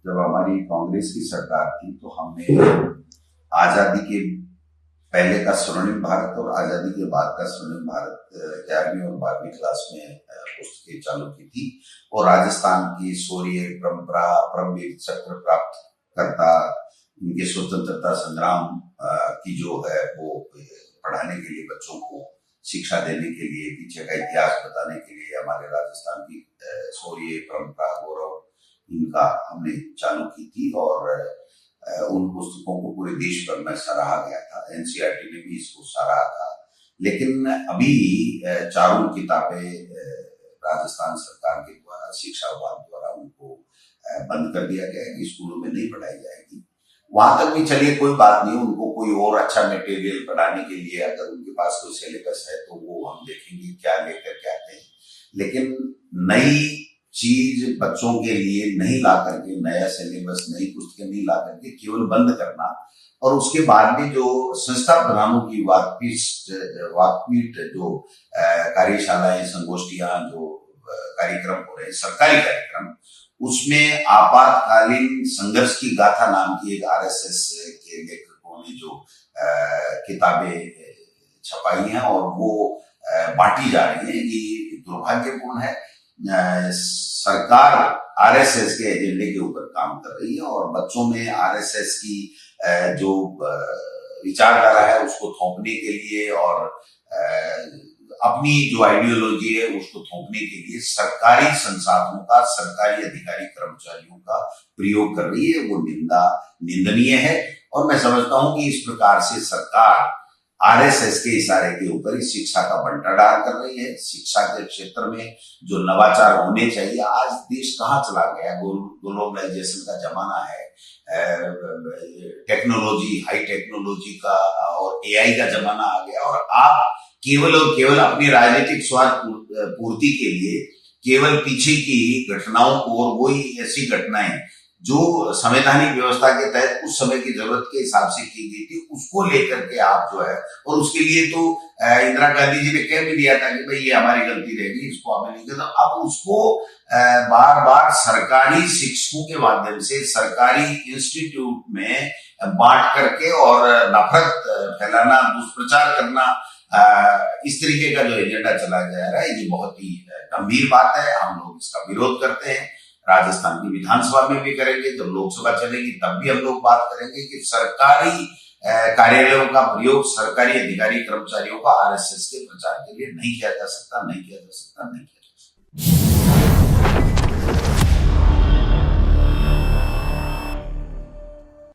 जब हमारी कांग्रेस की सरकार थी तो हमने आजादी के पहले का स्वर्णिम भारत और आजादी के बाद का स्वर्णिम भारत 11वीं और 12वीं क्लास में पुस्तकें चालू की थी और राजस्थान की शौर्य परंपरा परमवीर चक्र प्राप्त करता उनके स्वतंत्रता संग्राम की जो है वो पढ़ाने के लिए बच्चों को शिक्षा देने के लिए पीछे का इतिहास बताने के लिए हमारे राजस्थान की शौर्य परंपरा गौरव इनका हमने चालू की थी और उन पुस्तकों को पूरे देश भर में सराहा गया था। एनसीईआरटी ने भी इसको सराहा था। लेकिन अभी चारों किताबें राजस्थान सरकार के द्वारा शिक्षा विभाग द्वारा उनको बंद कर दिया गया है कि स्कूलों में नहीं पढ़ाई जाएगी। वहां तक भी चलिए कोई बात नहीं, उनको कोई और अच्छा मटेरियल पढ़ाने के लिए अगर उनके पास कोई सिलेबस है तो वो हम देखेंगे क्या लेकर के आते हैं। लेकिन नई चीज बच्चों के लिए नहीं ला करके, नया सिलेबस नई पुस्तकें नहीं ला करके केवल बंद करना और उसके बाद में जो संस्था प्रधानों की वाकपीठ जो कार्यशालाएं संगोष्ठियां जो कार्यक्रम हो रहे हैं सरकारी कार्यक्रम, उसमें आपातकालीन संघर्ष की गाथा नाम की एक आरएसएस के लेखकों ने जो किताबें छपाई हैं और वो बांटी जा रही है, ये दुर्भाग्यपूर्ण है। सरकार आरएसएस के एजेंडे के ऊपर काम कर रही है और बच्चों में आरएसएस की जो विचारधारा है उसको थोपने के लिए और अपनी जो आइडियोलॉजी है उसको थोपने के लिए सरकारी संसाधनों का, सरकारी अधिकारी कर्मचारियों का प्रयोग कर रही है। वो निंदनीय है और मैं समझता हूं कि इस प्रकार से सरकार आरएसएस के इशारे के ऊपर इस शिक्षा का बंटाढार कर रही है। शिक्षा के क्षेत्र में जो नवाचार होने चाहिए, आज देश कहाँ चला गया, ग्लोबलाइजेशन का जमाना है, टेक्नोलॉजी, हाई टेक्नोलॉजी का और एआई का जमाना आ गया और आप केवल और केवल अपनी राजनीतिक स्वार्थ पूर्ति के लिए केवल पीछे की घटनाओं को और वही ऐसी घटनाएं जो संवैधानिक व्यवस्था के तहत उस समय की जरूरत के हिसाब से की गई थी उसको लेकर के आप जो है, और उसके लिए तो इंदिरा गांधी जी ने कह भी दिया था कि भाई ये हमारी गलती रहेगी, इसको हमें नहीं करना। अब उसको बार बार सरकारी शिक्षकों के माध्यम से सरकारी इंस्टीट्यूट में बांट करके और नफरत फैलाना, दुष्प्रचार करना, इस तरीके का जो एजेंडा चला जा रहा है, ये बहुत ही गंभीर बात है। हम लोग इसका विरोध करते हैं। राजस्थान की विधानसभा में भी करेंगे, जब लोकसभा चलेगी तब भी हम लोग बात करेंगे कि सरकारी कार्यालयों का प्रयोग सरकारी अधिकारी कर्मचारियों का आरएसएस के प्रचार के लिए नहीं किया जा सकता, नहीं किया जा सकता, नहीं किया